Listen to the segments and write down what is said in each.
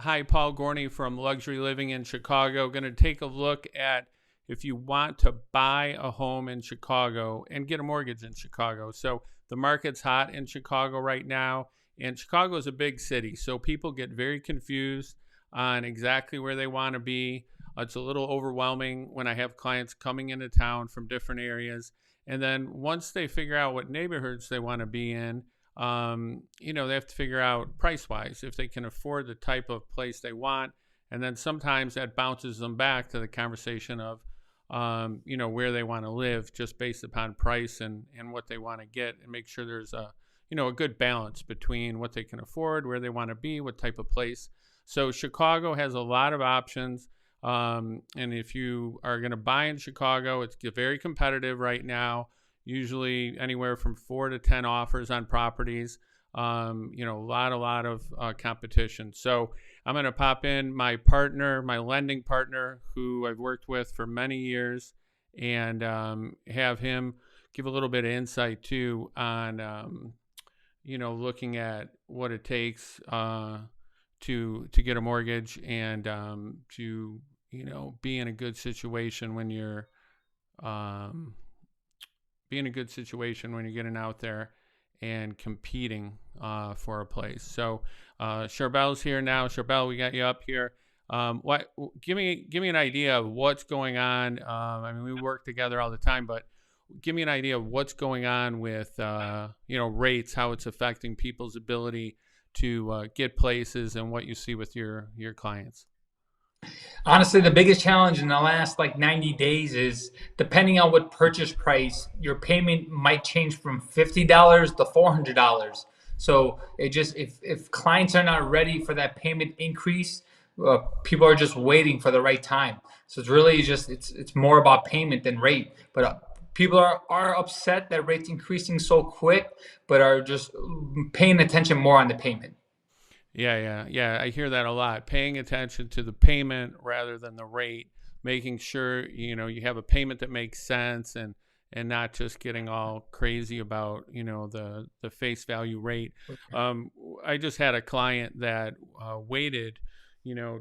Hi, Paul Gorney from Luxury Living in Chicago. Going to take a look at if you want to buy a home in Chicago and get a mortgage in Chicago. So the market's hot in Chicago right now, and Chicago is a big city, so people get very confused on exactly where they want to be. It's a little overwhelming when I have clients coming into town from different areas. And then once they figure out what neighborhoods they want to be in, they have to figure out price-wise if they can afford the type of place they want. And then sometimes that bounces them back to the conversation of, where they want to live just based upon price and what they want to get, and make sure there's a good balance between what they can afford, where they want to be, what type of place. So Chicago has a lot of options. And if you are going to buy in Chicago, it's very competitive right now. Usually anywhere from 4 to 10 offers on properties. A lot of competition. So I'm going to pop in my partner, my lending partner, who I've worked with for many years, and have him give a little bit of insight too on, looking at what it takes to get a mortgage and to be in a good situation when you're getting out there and competing for a place. So Sharbel's here now. Sharbel, we got you up here. Give me an idea of what's going on. We work together all the time, but give me an idea of what's going on with rates, how it's affecting people's ability to get places, and what you see with your clients. Honestly, the biggest challenge in the last 90 days is depending on what purchase price, your payment might change from $50 to $400. So if clients are not ready for that payment increase, people are just waiting for the right time. So it's really it's more about payment than rate. But people are upset that rates increasing so quick, but are just paying attention more on the payment. Yeah. I hear that a lot. Paying attention to the payment rather than the rate, making sure you have a payment that makes sense, and not just getting all crazy about the face value rate. I just had a client that waited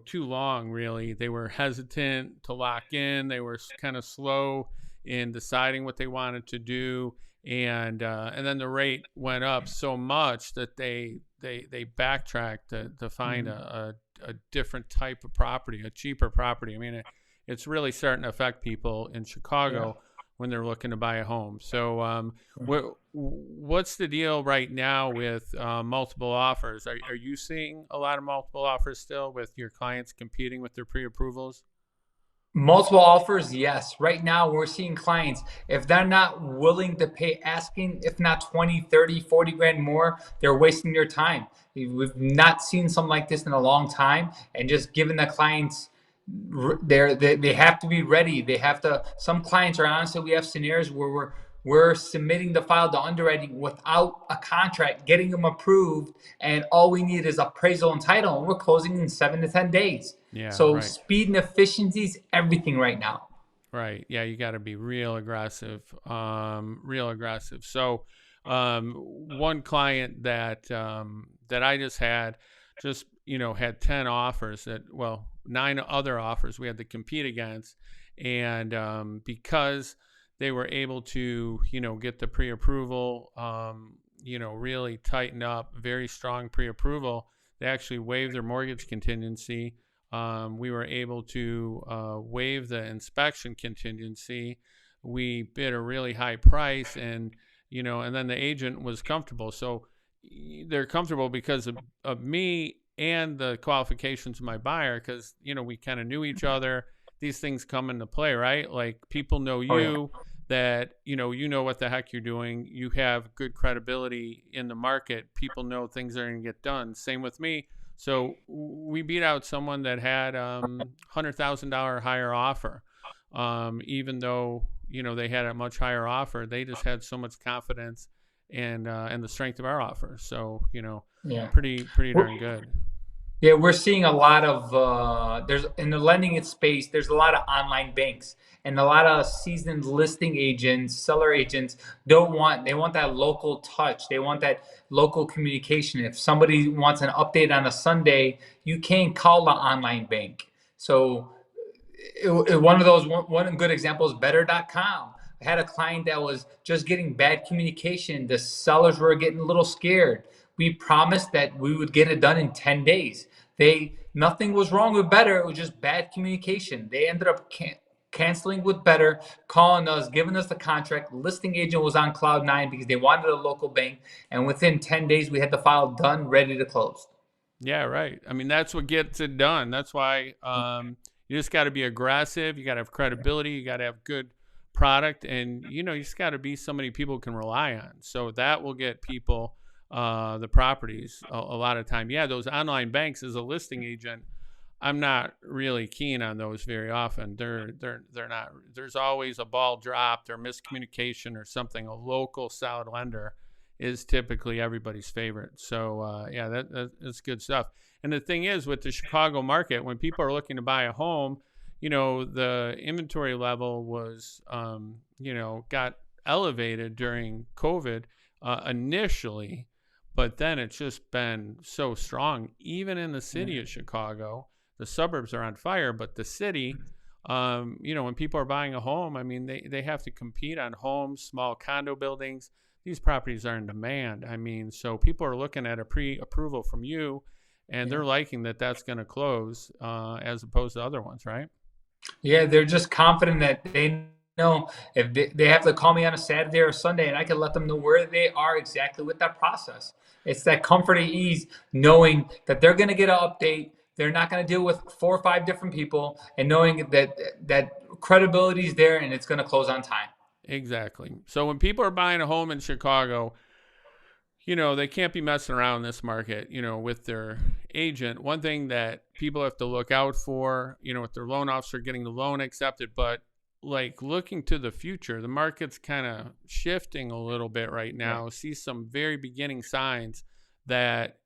too long. Really, they were hesitant to lock in. They were kind of slow in deciding what they wanted to do, and then the rate went up so much that they backtracked to find a different type of property, a cheaper property. It's really starting to affect people in Chicago when they're looking to buy a home. So what's the deal right now with multiple offers? Are you seeing a lot of multiple offers still with your clients competing with their pre-approvals? Multiple offers, yes. Right now, we're seeing clients, if they're not willing to pay asking, if not 20, 30, 40 grand more, they're wasting their time. We've not seen something like this in a long time. And just giving the clients, they have to be ready. They have to, some clients are honestly, we have scenarios where we're submitting the file to underwriting without a contract, getting them approved, and all we need is appraisal and title, and we're closing in 7 to 10 days. Yeah, So right. speed and efficiency is everything right now. Right. Yeah, you got to be real aggressive. So one client that I just had had 10 offers 9 other offers we had to compete against, and because they were able to get the pre-approval, really tighten up, very strong pre-approval. They actually waived their mortgage contingency. We were able to waive the inspection contingency. We bid a really high price, and then the agent was comfortable. So they're comfortable because of me and the qualifications of my buyer, because we kind of knew each other. These things come into play, right? Like, people know you, that you know what the heck you're doing. You have good credibility in the market. People know things are going to get done. Same with me. So we beat out someone that had $100,000 higher offer, even though they had a much higher offer. They just had so much confidence and the strength of our offer. So Yeah. pretty darn good. Yeah, we're seeing a lot of there's in the lending space. There's a lot of online banks and a lot of seasoned listing agents, seller agents don't want. They want that local touch. They want that local communication. If somebody wants an update on a Sunday, you can't call the online bank. So one of those one good example is better.com. I had a client that was just getting bad communication. The sellers were getting a little scared. We promised that we would get it done in 10 days. They Nothing was wrong with better, it was just bad communication. They ended up canceling with better, calling us, giving us the contract. Listing agent was on cloud nine because they wanted a local bank, and within 10 days we had the file done, ready to close. Yeah, right. I mean, that's what gets it done. That's why you just got to be aggressive. You got to have credibility. You got to have good product, and you just got to be somebody people can rely on. So that will get people the properties a lot of time. Yeah, those online banks as a listing agent, I'm not really keen on those very often. They're not. There's always a ball dropped or miscommunication or something. A local solid lender is typically everybody's favorite. So yeah, that's good stuff. And the thing is, with the Chicago market, when people are looking to buy a home, the inventory level was got elevated during COVID initially, but then it's just been so strong. Even in the city of Chicago, the suburbs are on fire, but the city, when people are buying a home, I mean, they have to compete on homes, small condo buildings. These properties are in demand. I mean, so people are looking at a pre-approval from you, and they're liking that that's going to close as opposed to other ones, right? Yeah, they're just confident that they know if they have to call me on a Saturday or Sunday, and I can let them know where they are exactly with that process. It's that comfort and ease knowing that they're going to get an update. They're not going to deal with 4 or 5 different people, and knowing that credibility is there and it's going to close on time. Exactly. So when people are buying a home in Chicago, they can't be messing around in this market, with their agent. One thing that people have to look out for, with their loan officer getting the loan accepted, but like looking to the future, the market's kind of shifting a little bit right now. See some very beginning signs that,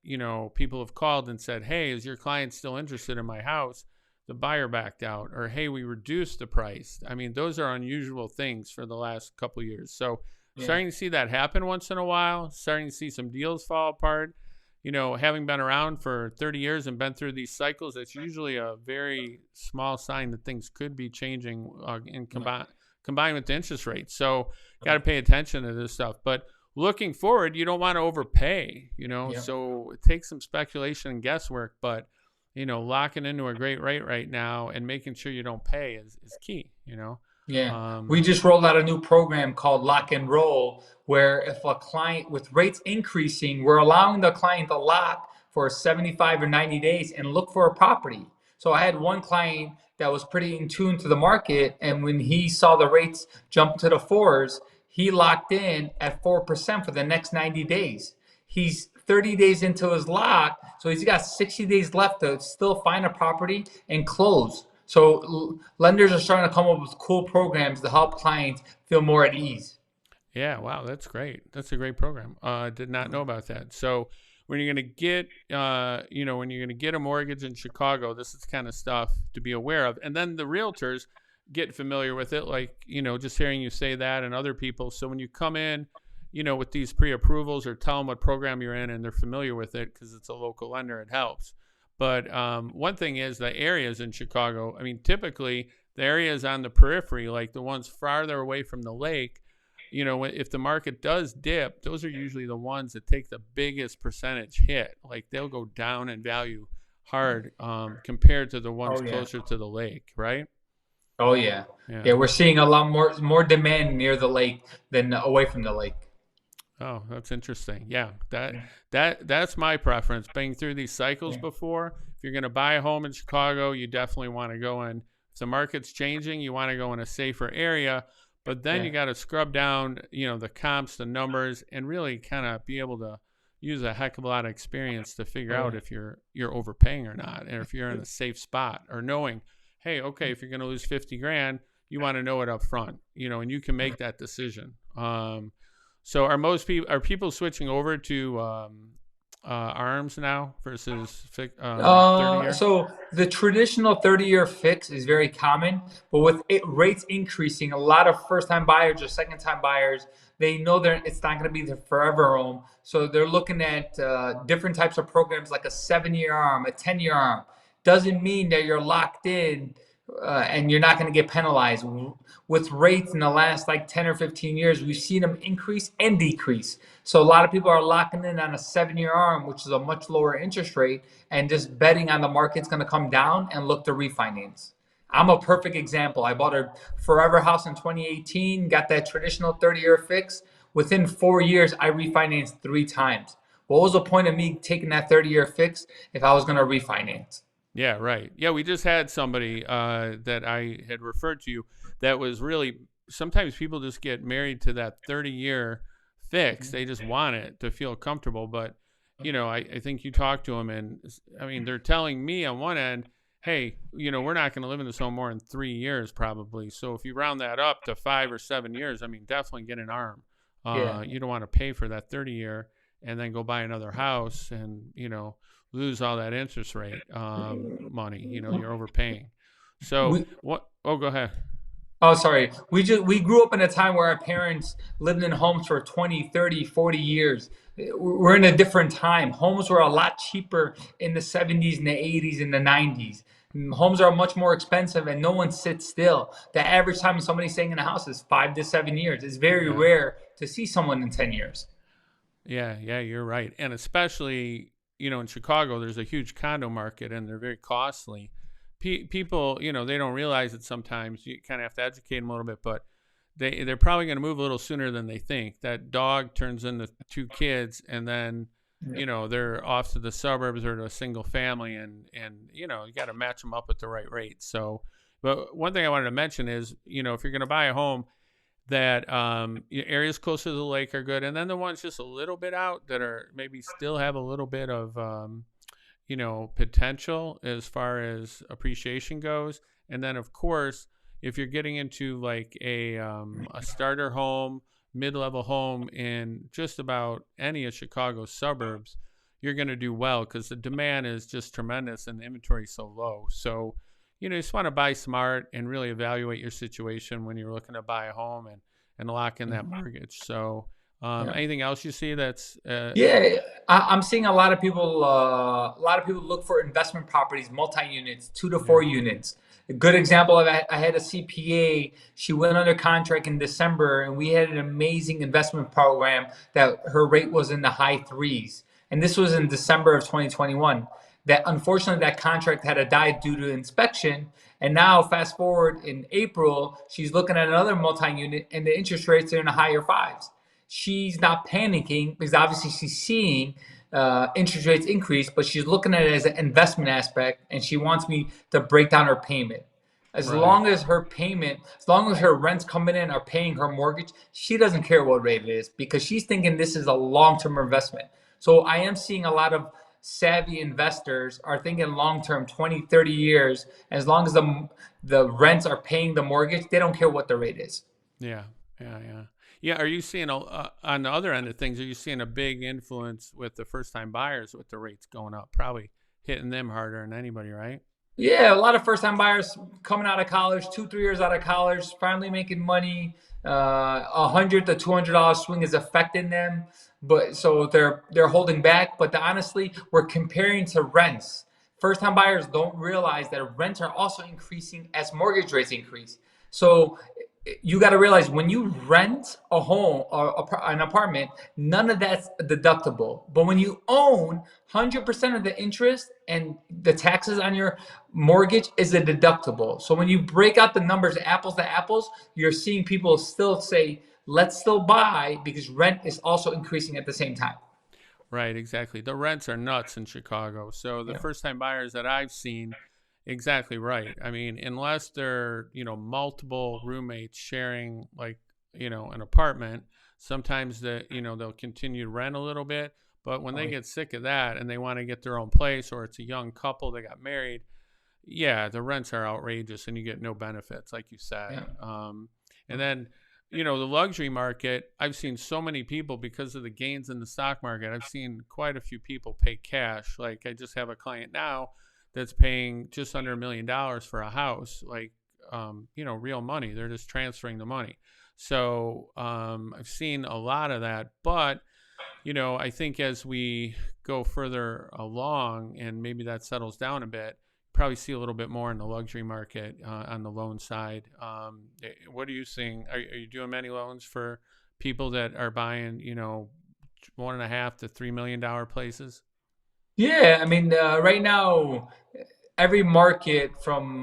people have called and said, hey, is your client still interested in my house? The buyer backed out, or hey, we reduced the price. I mean, those are unusual things for the last couple of years. So starting to see that happen once in a while, starting to see some deals fall apart. Having been around for 30 years and been through these cycles, it's usually a very small sign that things could be changing combined with the interest rates. So got to pay attention to this stuff. But looking forward, you don't want to overpay, so it takes some speculation and guesswork, but locking into a great rate right now and making sure you don't pay is key, Yeah. We just rolled out a new program called Lock and Roll, where if a client with rates increasing, we're allowing the client to lock for 75 or 90 days and look for a property. So I had one client that was pretty in tune to the market, and when he saw the rates jump to the fours, he locked in at 4% for the next 90 days. He's 30 days into his lock, so he's got 60 days left to still find a property and close. So lenders are starting to come up with cool programs to help clients feel more at ease. Yeah, wow, that's great. That's a great program. Did not know about that. So when you're going to get, when you're going to get a mortgage in Chicago, this is kind of stuff to be aware of. And then the realtors get familiar with it, like, just hearing you say that and other people. So when you come in, with these pre-approvals or tell them what program you're in and they're familiar with it because it's a local lender, it helps. But one thing is the areas in Chicago, I mean, typically the areas on the periphery, like the ones farther away from the lake, if the market does dip, those are usually the ones that take the biggest percentage hit. Like they'll go down in value hard compared to the ones closer to the lake, right? Oh yeah. Yeah, we're seeing a lot more demand near the lake than away from the lake. Oh, that's interesting. Yeah, that's my preference. Being through these cycles before, if you're going to buy a home in Chicago, you definitely want to go in. If the market's changing, you want to go in a safer area. But then you got to scrub down, the comps, the numbers, and really kind of be able to use a heck of a lot of experience to figure out if you're overpaying or not, and if you're in a safe spot, or knowing, hey, okay, if you're going to lose 50 grand, you want to know it up front, and you can make that decision. So are people switching over to arms now versus 30 year? So the traditional 30-year fix is very common, but with rates increasing, a lot of first-time buyers or second-time buyers, they know that it's not going to be the forever home. So they're looking at different types of programs like a 7-year arm, a 10-year arm. Doesn't mean that you're locked in and you're not going to get penalized. With rates in the last like 10 or 15 years, we've seen them increase and decrease. So a lot of people are locking in on a 7-year arm, which is a much lower interest rate, and just betting on the market's going to come down and look to refinance. I'm a perfect example. I bought a forever house in 2018, got that traditional 30-year fix. Within 4 years, I refinanced 3 times. What was the point of me taking that 30-year fix if I was going to refinance? Yeah, right. Yeah, we just had somebody that I had referred to you that was really, sometimes people just get married to that 30-year fix. They just want it to feel comfortable. But, I think you talk to them, and I mean, they're telling me on one end, hey, we're not going to live in this home more than 3 years probably. So if you round that up to 5 or 7 years, I mean, definitely get an arm. Yeah. You don't want to pay for that 30-year and then go buy another house and, lose all that interest rate money. You're overpaying. So We what? Oh, go ahead. Oh, sorry. We grew up in a time where our parents lived in homes for 20, 30, 40 years. We're in a different time. Homes were a lot cheaper in the 70s and the 80s and the 90s. Homes are much more expensive and no one sits still. The average time somebody's staying in a house is 5 to 7 years. It's very Yeah. rare to see someone in 10 years. Yeah, you're right. And especially, in Chicago, there's a huge condo market and they're very costly. People, they don't realize it sometimes. You kind of have to educate them a little bit, but they're probably going to move a little sooner than they think. That dog turns into 2 kids and then, Yeah. they're off to the suburbs or to a single family and you got to match them up at the right rate. So, but one thing I wanted to mention is, if you're going to buy a home, that areas close to the lake are good, and then the ones just a little bit out that are maybe still have a little bit of potential as far as appreciation goes. And then of course, if you're getting into like a starter home, mid-level home in just about any of Chicago's suburbs, you're going to do well because the demand is just tremendous and the inventory is so low. So you just want to buy smart and really evaluate your situation when you're looking to buy a home and lock in that mortgage. So Yeah. anything else you see that's Yeah, I'm seeing a lot of people. A lot of people look for investment properties, multi-units, 2 to 4 units. A good example of that, I had a CPA. She went under contract in December, and we had an amazing investment program that her rate was in the high threes. And this was in December of 2021. That unfortunately that contract had to die due to inspection. And now, fast forward in April, she's looking at another multi-unit, and the interest rates are in the higher fives. She's not panicking because obviously she's seeing interest rates increase, but she's looking at it as an investment aspect, and she wants me to break down her payment. As right. long as her payment, as long as her rents coming in are paying her mortgage, she doesn't care what rate it is because she's thinking this is a long-term investment. So I am seeing a lot of savvy investors are thinking long-term, 20, 30 years. As long as the rents are paying the mortgage, they don't care what the rate is. Yeah, yeah. Are you seeing on the other end of things? Are you seeing a big influence with the first-time buyers with the rates going up? Probably hitting them harder than anybody, right? Yeah, a lot of first time buyers coming out of college, 2, 3 years out of college, finally making money. 100 to $200 swing is affecting them, but so they're holding back. But honestly, we're comparing to rents. First time buyers don't realize that rents are also increasing as mortgage rates increase. So you got to realize when you rent a home or an apartment, none of that's deductible. But when you own, 100% of the interest and the taxes on your mortgage is a deductible. So when you break out the numbers, apples to apples, you're seeing people still say, let's still buy because rent is also increasing at the same time. Right, exactly. The rents are nuts in Chicago. So the Yeah. first-time buyers that I've seen, exactly right. I mean, unless they're, multiple roommates sharing like, an apartment, sometimes they'll continue to rent a little bit, but when Oh, they yeah. get sick of that and they want to get their own place or it's a young couple that got married, yeah, the rents are outrageous and you get no benefits like you said. Yeah. And then the luxury market, I've seen so many people because of the gains in the stock market. I've seen quite a few people pay cash. Like I just have a client now that's paying just under $1 million for a house, like, real money. They're just transferring the money. So I've seen a lot of that. But, I think as we go further along and maybe that settles down a bit, probably see a little bit more in the luxury market on the loan side. What are you seeing? Are you doing many loans for people that are buying, $1.5 to $3 million places? Yeah, I mean, right now, every market from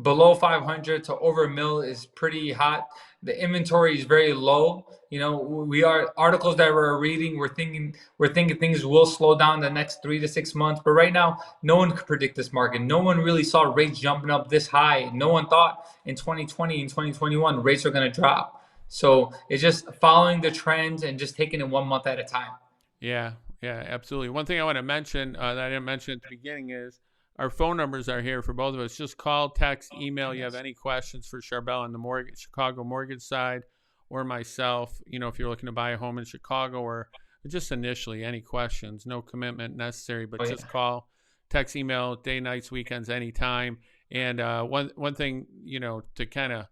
below 500 to over a mil is pretty hot. The inventory is very low. We are articles that we're reading. We're thinking things will slow down the next 3 to 6 months. But right now, no one could predict this market. No one really saw rates jumping up this high. No one thought in 2020 and 2021 rates are going to drop. So it's just following the trends and just taking it 1 month at a time. Yeah, yeah, absolutely. One thing I want to mention that I didn't mention at the beginning is our phone numbers are here for both of us. Just call, text, email. You have any questions for Sharbel on the Chicago mortgage side, or myself. If you're looking to buy a home in Chicago, or just initially any questions. No commitment necessary, but Oh, yeah. just call, text, email, day, nights, weekends, anytime. And one thing to kind of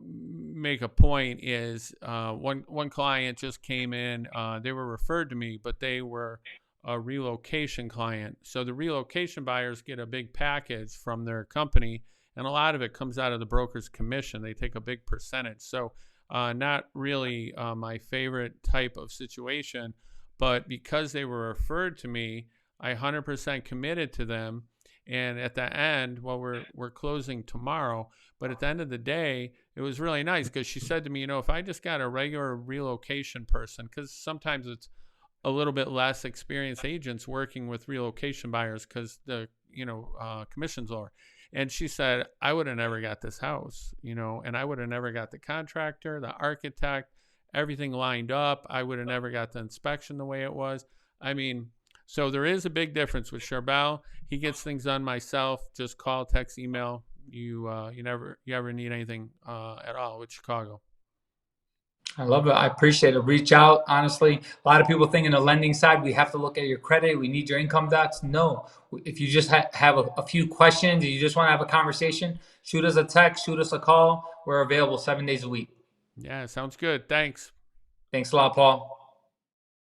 make a point is one client just came in. They were referred to me, but they were a relocation client. So the relocation buyers get a big package from their company, and a lot of it comes out of the broker's commission. They take a big percentage. So not really my favorite type of situation, but because they were referred to me, I 100% committed to them. And at the end, well, we're closing tomorrow, but at the end of the day, it was really nice because she said to me, if I just got a regular relocation person, because sometimes it's a little bit less experienced agents working with relocation buyers because the commission's lower. And she said, I would have never got this house, and I would have never got the contractor, the architect, everything lined up. I would have never got the inspection the way it was. I mean, so there is a big difference with Sharbel. He gets things done myself. Just call, text, email. You ever need anything at all with Chicago. I love it. I appreciate it. Reach out. Honestly, a lot of people think in the lending side, we have to look at your credit. We need your income docs. No. If you just have a few questions, and you just want to have a conversation, shoot us a text, shoot us a call. We're available 7 days a week. Yeah, sounds good. Thanks. Thanks a lot, Paul.